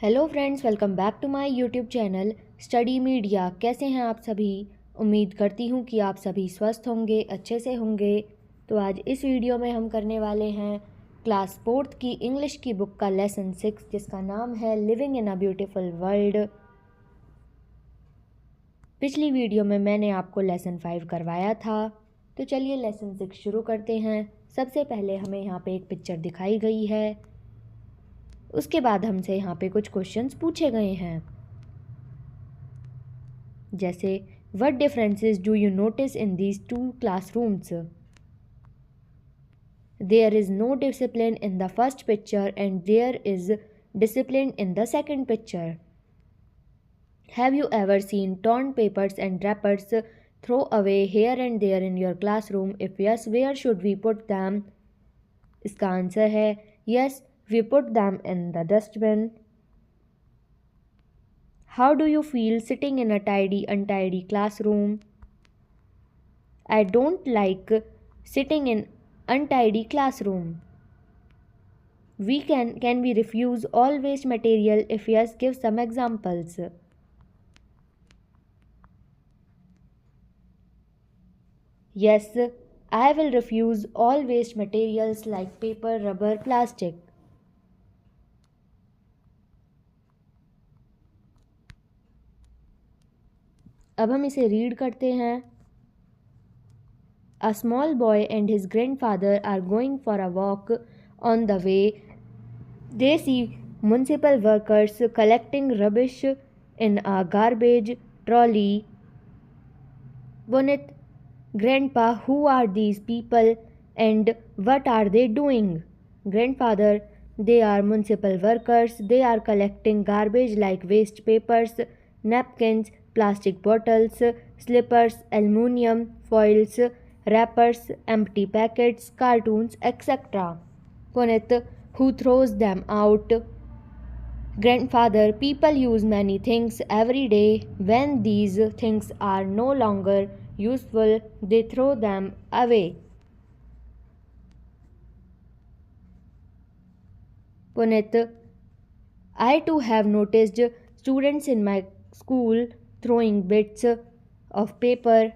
Hello friends, welcome back to my YouTube channel study media. कैसे हैं आप सभी? उम्मीद करती हूँ कि आप सभी स्वस्थ होंगे, अच्छे से होंगे। तो आज इस वीडियो में हम करने वाले हैं क्लास 4th की इंग्लिश की बुक का लेसन 6, जिसका नाम है living in a beautiful world. पिछली वीडियो में मैंने आपको लेसन 5 करवाया था। तो चलिए लेसन 6 शुरू करते हैं। सबसे पहले हमें यहाँ पे एक पिक्चर दिखाई गई है। उसके बाद हमसे यहाँ पे कुछ क्वेश्चंस पूछे गए हैं, जैसे what differences do you notice in these two classrooms? There is no discipline in the first picture and there is discipline in the second picture. Have you ever seen torn papers and wrappers throw away here and there in your classroom? If yes, where should we put them? इसका answer है yes, we put them in the dustbin. How do you feel sitting in a tidy, untidy classroom? I don't like sitting in untidy classroom. Can we refuse all waste material? If yes, give some examples. Yes, I will refuse all waste materials like paper, rubber, plastic. अब हम इसे read करते हैं. A small boy and his grandfather are going for a walk. On the way, they see municipal workers collecting rubbish in a garbage trolley. Bonnet, Grandpa, who are these people and what are they doing? Grandfather, they are municipal workers. They are collecting garbage like waste papers, napkins, plastic bottles, slippers, aluminium foils, wrappers, empty packets, cartoons, etc. Punit, who throws them out? Grandfather, people use many things every day. When these things are no longer useful, they throw them away. Punit, I too have noticed students in my school throwing bits of paper,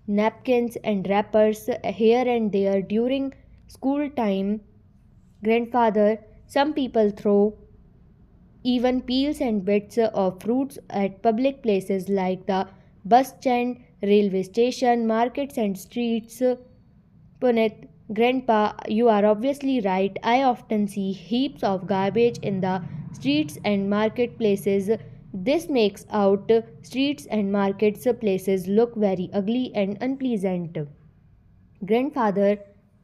napkins, and wrappers here and there during school time. Grandfather, some people throw even peels and bits of fruits at public places like the bus stand, railway station, markets, and streets. Punit, Grandpa, you are obviously right. I often see heaps of garbage in the streets and marketplaces. This makes out streets and markets places look very ugly and unpleasant. Grandfather,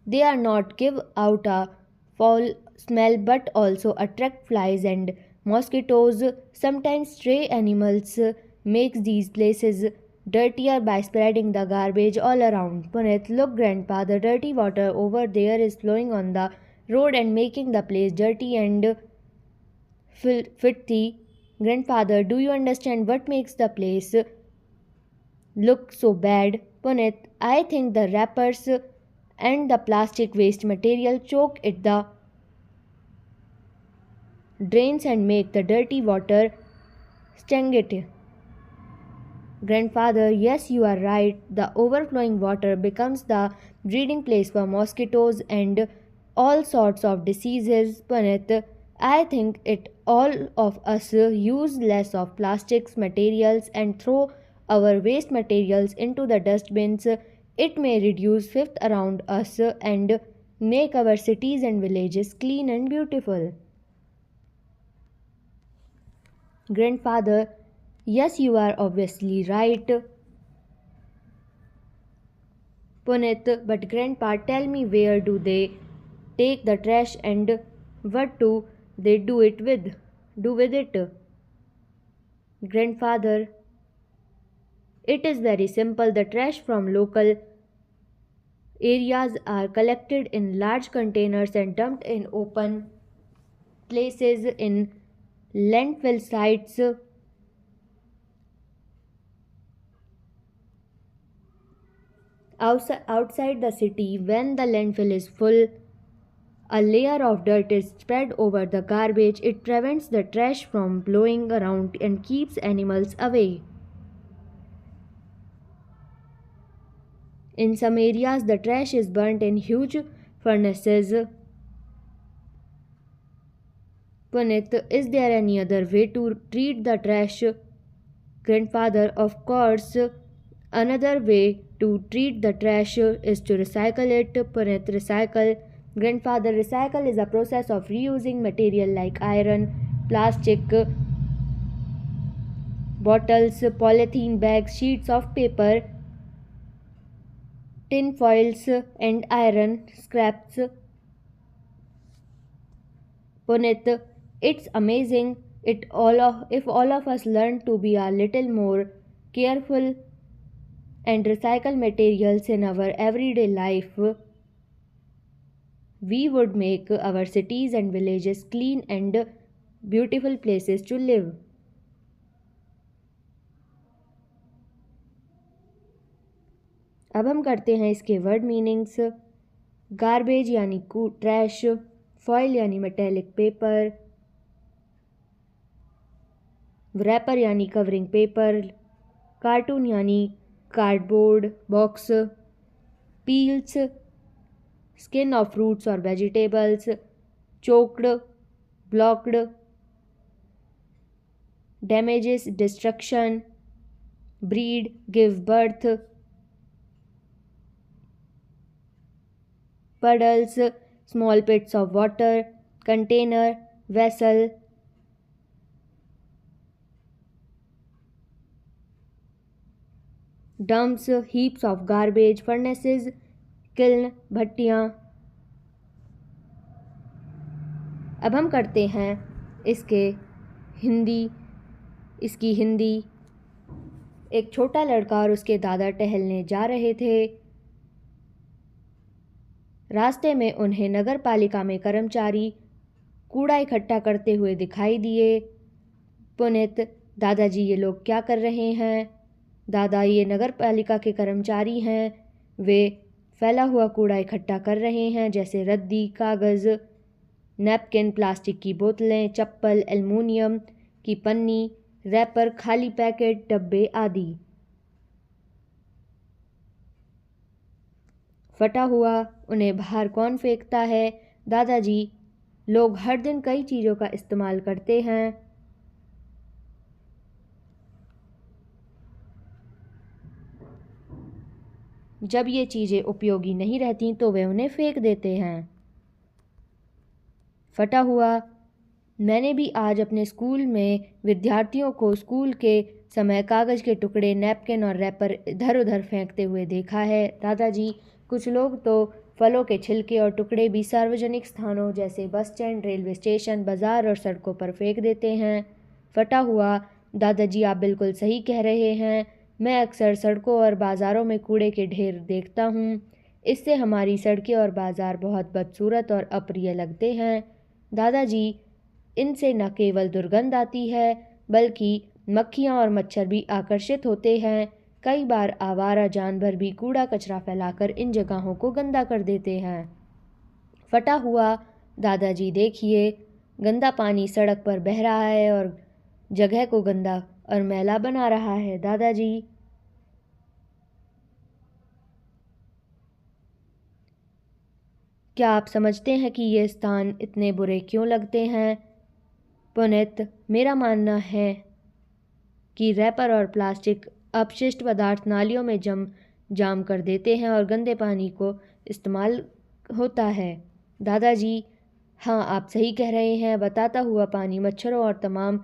they are not give out a foul smell but also attract flies and mosquitoes. Sometimes stray animals makes these places dirtier by spreading the garbage all around. Punit, look grandpa, the dirty water over there is flowing on the road and making the place dirty and filthy. Grandfather, do you understand what makes the place look so bad? Punit, I think the wrappers and the plastic waste material choke at the drains and make the dirty water stagnate. Grandfather, yes, you are right. The overflowing water becomes the breeding place for mosquitoes and all sorts of diseases. Punit, I think it all of us use less of plastics materials and throw our waste materials into the dustbins. It may reduce fifth around us and make our cities and villages clean and beautiful. Grandfather, yes, you are obviously right. Punit, but grandpa, tell me, where do they take the trash and what do they do with it? Grandfather, it is very simple. The trash from local areas are collected in large containers and dumped in open places in landfill sites outside the city. When the landfill is full, A layer of dirt is spread over the garbage. It prevents the trash from blowing around and keeps animals away. In some areas, the trash is burnt in huge furnaces. Punit, is there any other way to treat the trash? Grandfather, of course. Another way to treat the trash is to recycle it. Punit, recycle. Grandfather, recycle is a process of reusing material like iron, plastic, bottles, polythene bags, sheets of paper, tin foils, and iron scraps. Punit, it's amazing if all of us learn to be a little more careful and recycle materials in our everyday life, we would make our cities and villages clean and beautiful places to live. अब हम करते हैं इसके word meanings. Garbage यानी trash, foil यानी metallic paper, wrapper यानी covering paper, cartoon यानी cardboard box, peels skin of fruits और vegetables, choked blocked, damages destruction, breed give birth, puddles small pits of water, container vessel, dumps heaps of garbage, furnaces kiln भट्टियाँ। अब हम करते हैं इसकी हिंदी। एक छोटा लड़का और उसके दादा टहलने जा रहे थे। रास्ते में उन्हें नगर पालिका में कर्मचारी कूड़ा इकट्ठा करते हुए दिखाई दिए। पुनित, दादाजी ये लोग क्या कर रहे हैं? दादा, ये नगर पालिका के कर्मचारी हैं। वे फैला हुआ कूड़ा इकट्ठा कर रहे हैं, जैसे रद्दी, कागज़, नैपकिन, प्लास्टिक की बोतलें, चप्पल, एल्युमिनियम की पन्नी, रैपर, खाली पैकेट, डब्बे आदि। फटा हुआ उन्हें बाहर कौन फेंकता है? दादाजी, लोग हर दिन कई चीज़ों का इस्तेमाल करते हैं। जब ये चीज़ें उपयोगी नहीं रहती तो वे उन्हें फेंक देते हैं। फटा हुआ, मैंने भी आज अपने स्कूल में विद्यार्थियों को स्कूल के समय कागज़ के टुकड़े, नैपकिन और रैपर इधर उधर फेंकते हुए देखा है। दादाजी, कुछ लोग तो फलों के छिलके और टुकड़े भी सार्वजनिक स्थानों जैसे बस स्टैंड, रेलवे स्टेशन, बाज़ार और सड़कों पर फेंक देते हैं। फटा हुआ, दादाजी आप बिल्कुल सही कह रहे हैं। मैं अक्सर सड़कों और बाज़ारों में कूड़े के ढेर देखता हूँ। इससे हमारी सड़कें और बाज़ार बहुत बदसूरत और अप्रिय लगते हैं। दादाजी, इनसे न केवल दुर्गंध आती है बल्कि मक्खियाँ और मच्छर भी आकर्षित होते हैं। कई बार आवारा जानवर भी कूड़ा कचरा फैलाकर इन जगहों को गंदा कर देते हैं। फटा हुआ, दादाजी देखिए, गंदा पानी सड़क पर बह रहा है और जगह को गंदा और मैला बना रहा है। दादाजी, क्या आप समझते हैं कि ये स्थान इतने बुरे क्यों लगते हैं? पुनित, मेरा मानना है कि रैपर और प्लास्टिक अपशिष्ट पदार्थ नालियों में जाम कर देते हैं और गंदे पानी को इस्तेमाल होता है। दादाजी, हाँ आप सही कह रहे हैं। बताता हुआ पानी मच्छरों और तमाम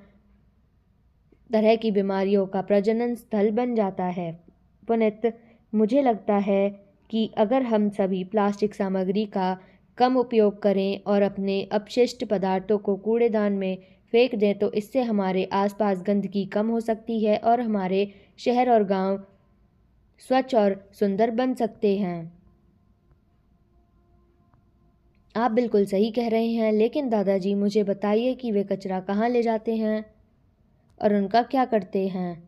तरह की बीमारियों का प्रजनन स्थल बन जाता है। पुनित, मुझे लगता है कि अगर हम सभी प्लास्टिक सामग्री का कम उपयोग करें और अपने अपशिष्ट पदार्थों को कूड़ेदान में फेंक दें तो इससे हमारे आसपास गंदगी कम हो सकती है और हमारे शहर और गांव स्वच्छ और सुंदर बन सकते हैं। आप बिल्कुल सही कह रहे हैं, लेकिन दादाजी मुझे बताइए कि वे कचरा कहाँ ले जाते हैं और उनका क्या करते हैं?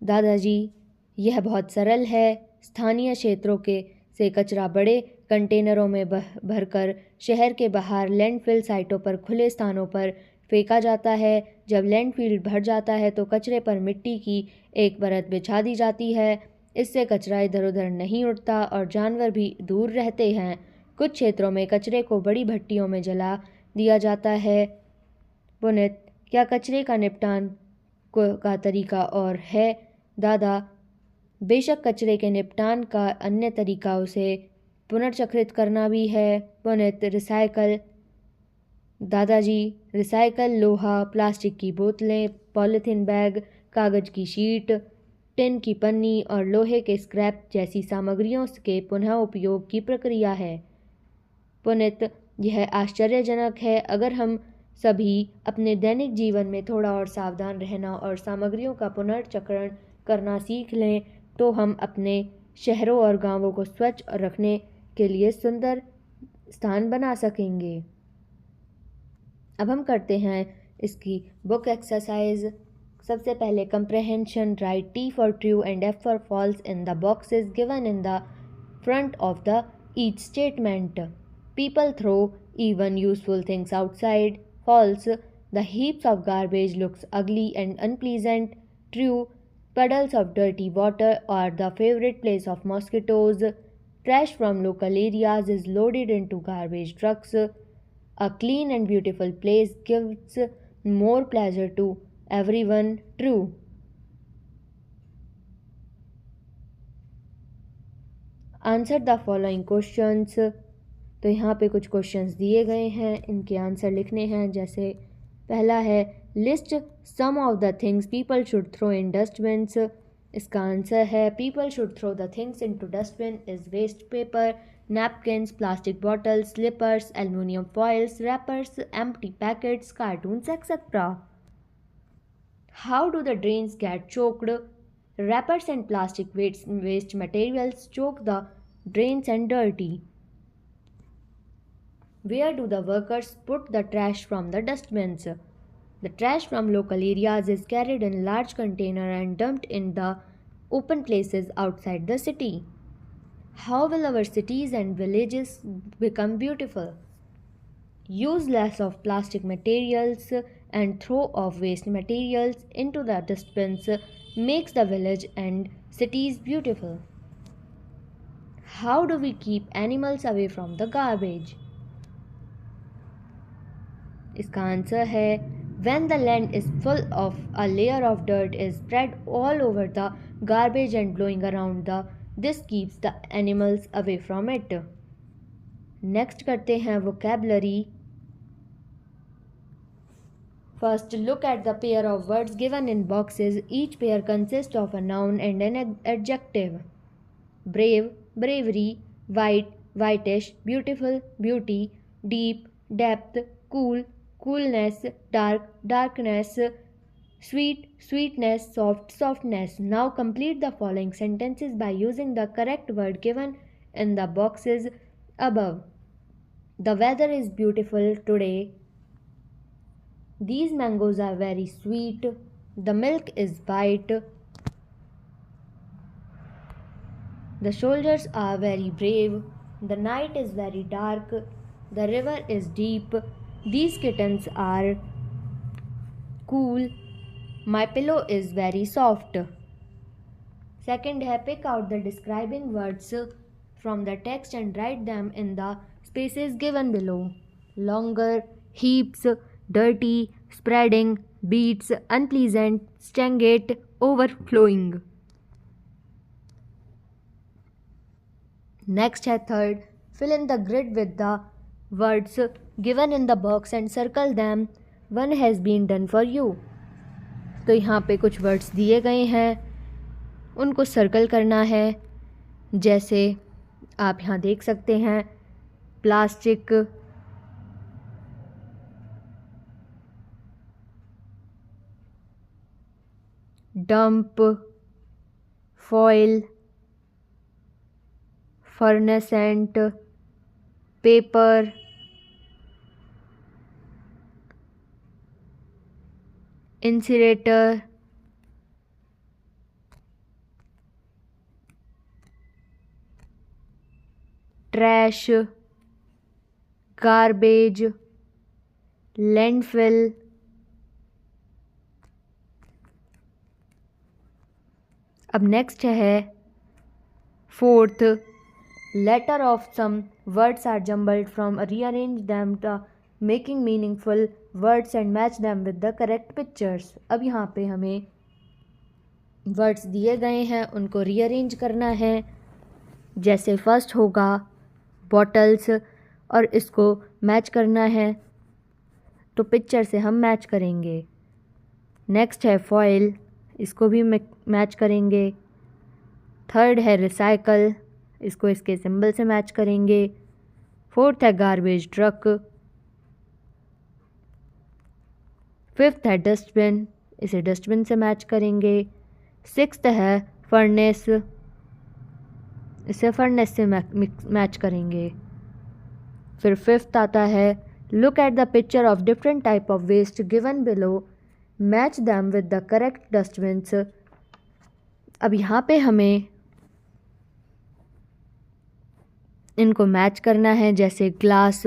दादाजी, यह बहुत सरल है। स्थानीय क्षेत्रों के से कचरा बड़े कंटेनरों में भरकर शहर के बाहर लैंडफिल साइटों पर खुले स्थानों पर फेंका जाता है। जब लैंडफिल भर जाता है तो कचरे पर मिट्टी की एक परत बिछा दी जाती है। इससे कचरा इधर उधर नहीं उड़ता और जानवर भी दूर रहते हैं। कुछ क्षेत्रों में कचरे को बड़ी भट्टियों में जला दिया जाता है। पुनित, क्या कचरे का निपटान का तरीका और है? दादा, बेशक कचरे के निपटान का अन्य तरीका उसे पुनर्चक्रित करना भी है। पुनित, रिसाइकल? दादाजी, रिसाइकल लोहा, प्लास्टिक की बोतलें, पॉलीथीन बैग, कागज़ की शीट, टिन की पन्नी और लोहे के स्क्रैप जैसी सामग्रियों के पुनः उपयोग की प्रक्रिया है। पुनित, यह आश्चर्यजनक है। अगर हम सभी अपने दैनिक जीवन में थोड़ा और सावधान रहना और सामग्रियों का पुनर्चक्रण करना सीख लें तो हम अपने शहरों और गांवों को स्वच्छ रखने के लिए सुंदर स्थान बना सकेंगे। अब हम करते हैं इसकी बुक एक्सरसाइज। सबसे पहले comprehension. Right T for true and F for falls in the boxes given in the front of the each statement. People throw even useful things outside. False. The heaps of garbage looks ugly and unpleasant. True. Puddles of dirty water are the favorite place of mosquitoes. Trash from local areas is loaded into garbage trucks. A clean and beautiful place gives more pleasure to everyone. True. Answer the following questions. तो यहाँ पे कुछ questions दिए गए हैं, इनके answer लिखने हैं। जैसे पहला है list some of the things people should throw in dustbins. इसका आंसर है people should throw the things into dustbin is waste paper, napkins, plastic bottles, slippers, aluminium foils, wrappers, empty packets, cartoons etcetera. How do the drains get choked? Wrappers and plastic waste materials choke the drains and dirty. Where do the workers put the trash from the dustbins? The trash from local areas is carried in large container and dumped in the open places outside the city. How will our cities and villages become beautiful? Use less of plastic materials and throw off waste materials into the dustbins makes the village and cities beautiful. How do we keep animals away from the garbage? इसका answer है when the land is full of a layer of dirt is spread all over the garbage and blowing around the this keeps the animals away from it. Next करते हैं vocabulary. First, look at the pair of words given in boxes. Each pair consists of a noun and an adjective. Brave, bravery. White, whitish. Beautiful, beauty. Deep, depth. Cool, coolness. Dark, darkness. Sweet, sweetness. Soft, softness. Now complete the following sentences by using the correct word given in the boxes above. The weather is beautiful today. These mangoes are very sweet. The milk is white. The soldiers are very brave. The night is very dark. The river is deep. These kittens are cool. My pillow is very soft. Second है pick out the describing words from the text and write them in the spaces given below. Longer, heaps, dirty, spreading, beats, unpleasant, stagnate, overflowing. Next है third, fill in the grid with the words given in the box and circle them. One has been done for you. तो यहाँ पे कुछ words दिए गए हैं, उनको circle करना है। जैसे आप यहाँ देख सकते हैं plastic, dump, foil, fluorescent, paper, incinerator, trash, garbage, landfill. अब नेक्स्ट है fourth, letter of some words are jumbled from rearrange them to making meaningful words and match them with the correct pictures. अब यहाँ पे हमें words दिए गए हैं, उनको रीअरेंज करना है. जैसे फर्स्ट होगा बॉटल्स और इसको मैच करना है तो पिक्चर से हम मैच करेंगे. नेक्स्ट है फॉइल, इसको भी मैच करेंगे. थर्ड है रिसाइकल, इसको इसके सिंबल से मैच करेंगे. फोर्थ है गार्बेज ट्रक. फिफ्थ है डस्टबिन, इसे डस्टबिन से मैच करेंगे. सिक्स्थ है फर्नेस, इसे फर्नेस से मैच करेंगे. फिर फिफ्थ आता है look at the picture of different type of waste given below, match them with the correct dustbins. अब यहाँ पे हमें इनको मैच करना है. जैसे ग्लास,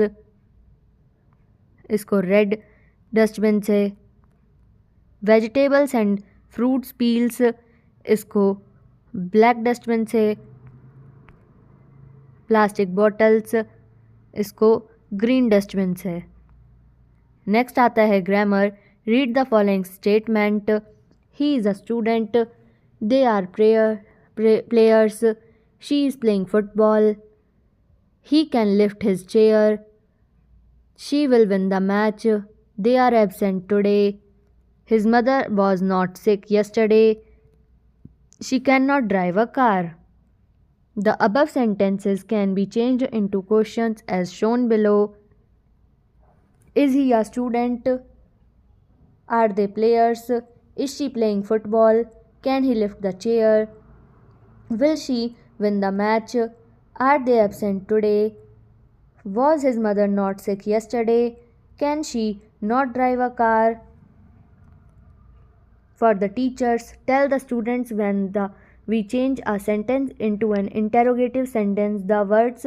इसको रेड डस्टबिन से. वेजिटेबल्स एंड फ्रूट्स पील्स, इसको ब्लैक डस्टबिन से. प्लास्टिक बॉटल्स, इसको ग्रीन डस्टबिन से. नेक्स्ट आता है grammar. Read the following statement. He is a student, they are players, she is playing football, he can lift his chair, she will win the match, they are absent today, his mother was not sick yesterday, she cannot drive a car. The above sentences can be changed into questions as shown below. Is he a student? Are they players? Is she playing football? Can he lift the chair? Will she win the match? Are they absent today? Was his mother not sick yesterday? Can she not drive a car? For the teachers, tell the students when we change a sentence into an interrogative sentence, the words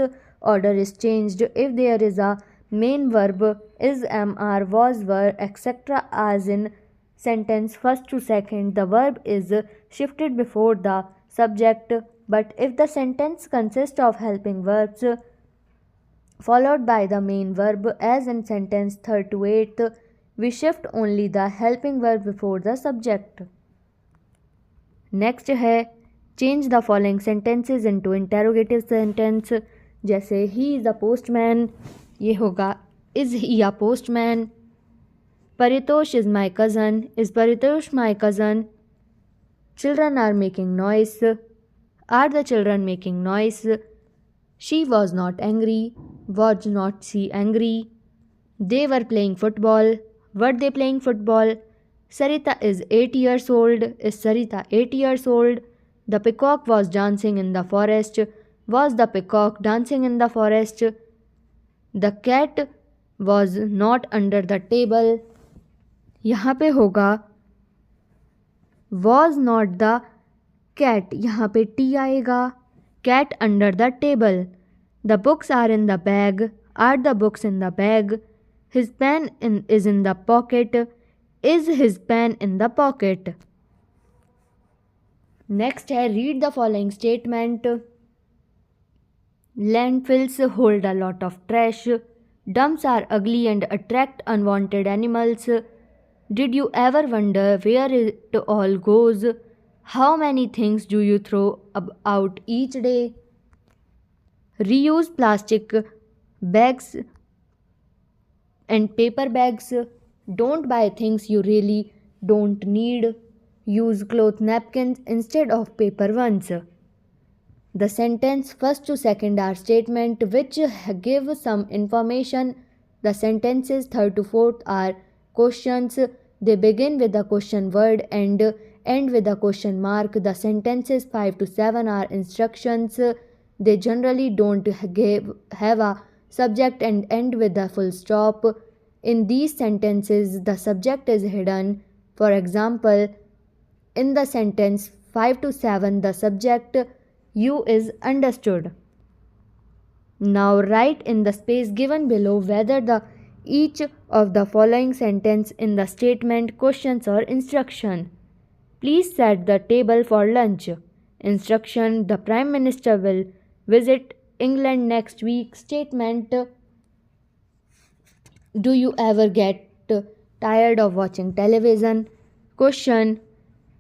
order is changed. If there is a main verb, is, am, are, was, were, etc. as in sentence first to second, the verb is shifted before the subject. But if the sentence consists of helping verbs followed by the main verb, as in sentence third to 8th, we shift only the helping verb before the subject. Next है change the following sentences into interrogative sentence. जैसे he is a postman, ये होगा is he a postman. Paritosh is my cousin, is Paritosh my cousin. Children are making noise, are the children making noise? She was not angry, was not she angry? They were playing football, were they playing football? Sarita is 8 years old, is Sarita 8 years old? The peacock was dancing in the forest, was the peacock dancing in the forest? The cat was not under the table. यहाँ पे होगा was not the cat, यहाँ पे T आएगा. Cat under the table. The books are in the bag, are the books in the bag? His pen is in the pocket, is his pen in the pocket? Next है read the following statement. Landfills hold a lot of trash. Dumps are ugly and attract unwanted animals. Did you ever wonder where it all goes? How many things do you throw out each day? Reuse plastic bags and paper bags. Don't buy things you really don't need. Use cloth napkins instead of paper ones. The sentence first to second are statements which give some information. The sentences third to fourth are questions. They begin with the question word and end with a question mark. The sentences 5 to 7 are instructions. They generally don't have a subject and end with a full stop. In these sentences, the subject is hidden. For example, in the sentence 5 to 7, the subject you is understood. Now write in the space given below whether the each of the following sentence in the statement, questions or instruction. Please set the table for lunch. Instruction: the Prime Minister will visit England next week. Statement: do you ever get tired of watching television? Question: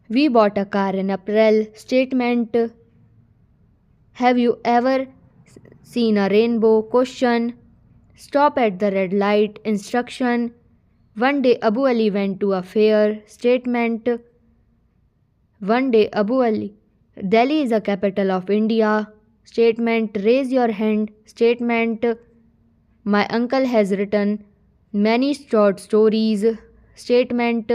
we bought a car in April. Statement: have you ever seen a rainbow? Question: stop at the red light. Instruction: one day Abu Ali went to a fair. Statement: one day Abu Ali. Delhi is the capital of India. Statement: raise your hand. Statement: my uncle has written many short stories. Statement: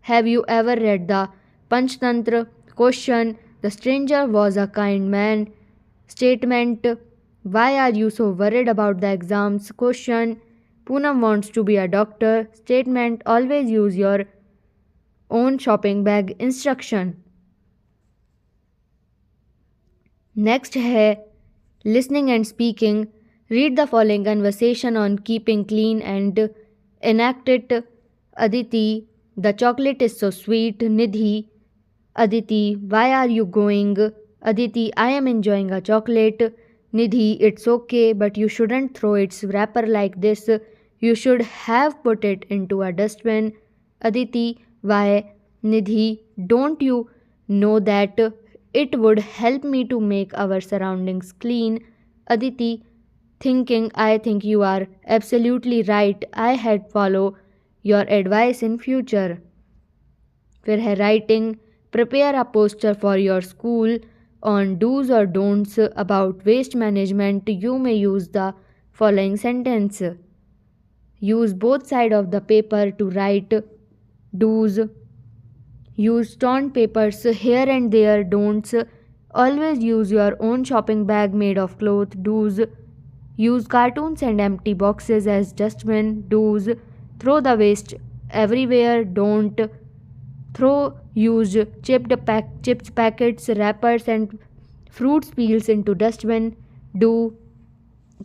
have you ever read the Panchtantra? Question: the stranger was a kind man. Statement: why are you so worried about the exams? Question: Poonam wants to be a doctor. Statement: always use your own shopping bag. Instruction. Next है listening and speaking. Read the following conversation on keeping clean and enact it. Aditi: the chocolate is so sweet. Nidhi: Aditi: why are you going? Aditi: I am enjoying a chocolate. Nidhi: it's okay, but you shouldn't throw its wrapper like this. You should have put it into a dustbin. Aditi: why? Nidhi: don't you know that it would help me to make our surroundings clean? Aditi: thinking, I think you are absolutely right. I had follow your advice in future. फिर है writing. Prepare a poster for your school on do's or don'ts about waste management. You may use the following sentence. Use both sides of the paper to write do's. Use torn papers here and there. Don'ts. Always use your own shopping bag made of cloth. Do's. Use cartoons and empty boxes as dustbin. Do's. Throw the waste everywhere. Don't. Throw used chips packets, wrappers and fruit peels into dustbin. Do.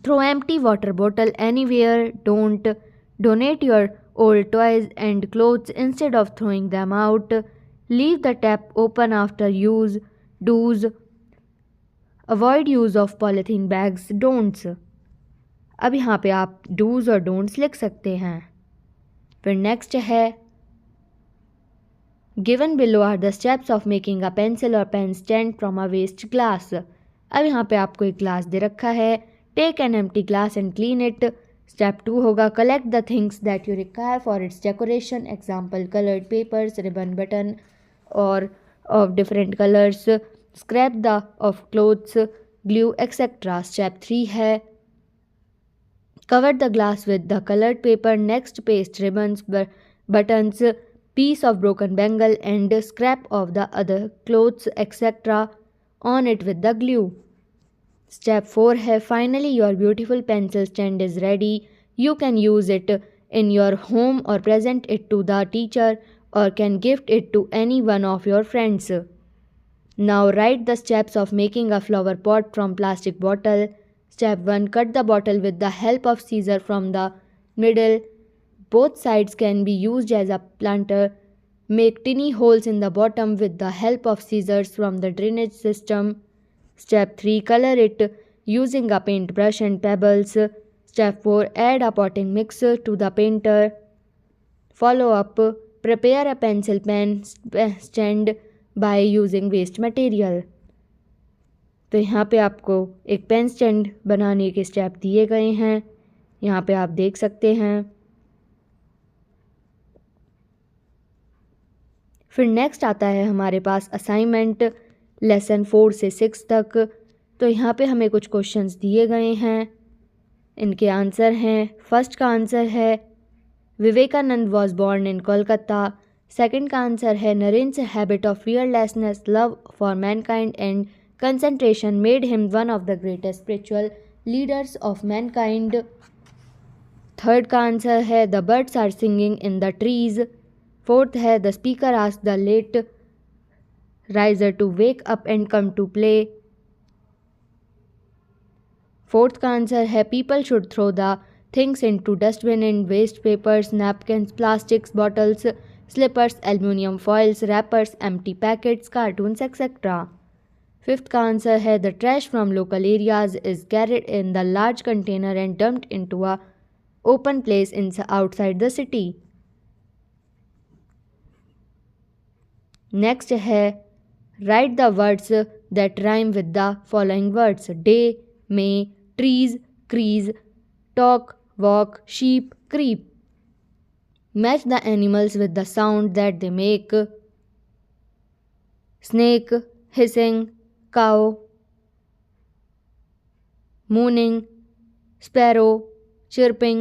Throw empty water bottle anywhere. Don't. Donate your old toys and clothes instead of throwing them out. Leave the tap open after use. Do's. Avoid use of polythene bags. Don'ts. अब यहाँ पे आप dos और don'ts लिख सकते हैं. फिर next है given below are the steps of making a pencil और pen stand from a waste glass. अब यहाँ पे आपको एक ग्लास दे रखा है. Take an empty glass and clean it. Step 2 होगा collect the things that you require for its decoration. Example coloured papers, ribbon, button और of different colours, scrap the of clothes, glue etcetera. Step 3 है cover the glass with the colored paper. Next, paste ribbons, buttons, piece of broken bangle and scrap of the other clothes etc. on it with the glue. Step 4 है finally your beautiful pencil stand is ready. You can use it in your home or present it to the teacher or can gift it to any one of your friends. Now write the steps of making a flower pot from plastic bottle. Step 1. Cut the bottle with the help of scissor from the middle. Both sides can be used as a planter. Make tiny holes in the bottom with the help of scissors from the drainage system. Step 3. Color it using a paintbrush and pebbles. Step 4. Add a potting mix to the painter. Follow up. Prepare a pencil pen stand by using waste material. तो यहाँ पे आपको एक pen stand बनाने के step दिए गए हैं. यहाँ पे आप देख सकते हैं. फिर नेक्स्ट आता है हमारे पास असाइनमेंट लेसन 4 से 6 तक. तो यहाँ पे हमें कुछ क्वेश्चंस दिए गए हैं. इनके आंसर हैं. फर्स्ट का आंसर है Vivekananda was born in Kolkata. Second का आंसर है Narendra habit of fearlessness, love for mankind and concentration made him one of the greatest spiritual leaders of mankind. Third का आंसर है the birds are singing in the trees. Fourth है the speaker asked the late riser to wake up and come to play. Fourth का answer है people should throw the things into dustbin in waste papers, napkins, plastics, bottles, slippers, aluminium foils, wrappers, empty packets, cartoons etcetera. Fifth का answer है the trash from local areas is carried in the large container and dumped into a open place in outside the city. Next है write the words that rhyme with the following words: day, may, trees, crease, talk, walk, sheep, creep. Match the animals with the sound that they make: snake, hissing, cow, mooning, sparrow, chirping,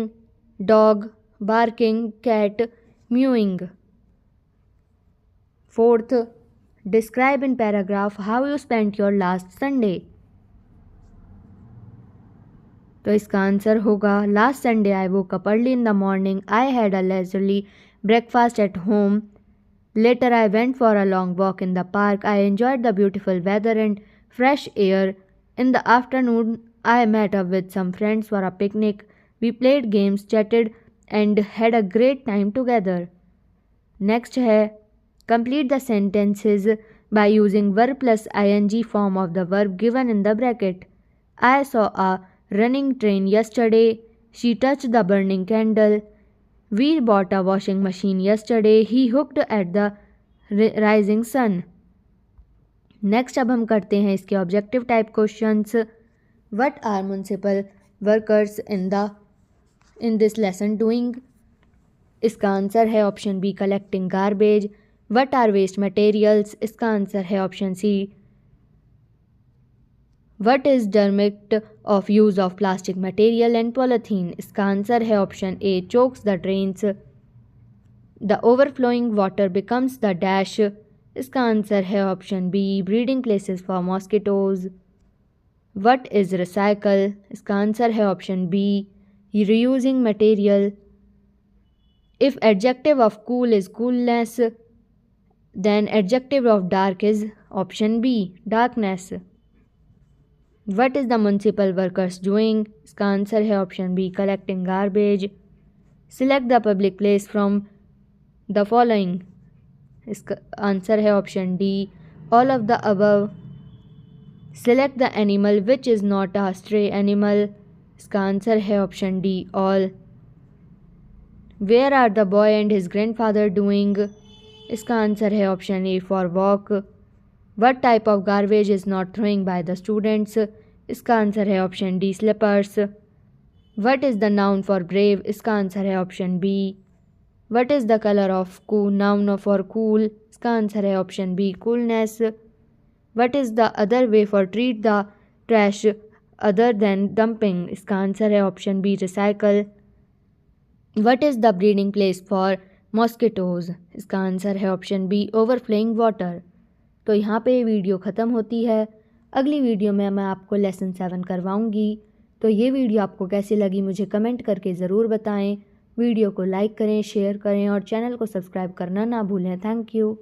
dog, barking, cat, mewing. Fourth, describe in paragraph how you spent your last Sunday. तो इसका answer होगा last Sunday I woke up early in the morning, I had a leisurely breakfast at home, later I went for a long walk in the park, I enjoyed the beautiful weather and fresh air. In the afternoon I met up with some friends for a picnic, we played games, chatted and had a great time together. Next है complete the sentences by using verb plus ing form of the verb given in the bracket. I saw a running train yesterday, she touched the burning candle, we bought a washing machine yesterday, he hooked at the rising sun. Next अब हम करते हैं इसके objective type questions. What are municipal workers in this lesson doing? इसका answer है option B collecting garbage. What are waste materials? इसका answer है option C. What is demerit of use of plastic material and polythene? इसका answer है option A chokes the drains. The overflowing water becomes the dash? इसका answer है option B breeding places for mosquitoes. What is recycle? इसका answer है option B reusing material. If adjective of cool is coolness, then adjective of dark is option B darkness. What is the municipal workers doing? इसका answer है option B collecting garbage. Select the public place from the following. इसका answer है option D all of the above. Select the animal which is not a stray animal. इसका answer है option D all. Where are the boy and his grandfather doing? इसका answer है option A for walk. What type of garbage is not throwing by the students? इसका answer है option D slippers. What is the noun for brave? इसका answer है option B. What is the color of noun for cool? इसका answer है option B coolness. What is the other way for treat the trash other than dumping? इसका answer है option B recycle. What is the breeding place for mosquitoes? इसका answer है option B overflowing water. तो यहाँ पे video ख़त्म होती है। अगली वीडियो में मैं आपको लेसन 7 करवाऊँगी। तो ये वीडियो आपको कैसी लगी मुझे कमेंट करके ज़रूर बताएं। वीडियो को लाइक करें, शेयर करें और चैनल को सब्सक्राइब करना ना भूलें। Thank you.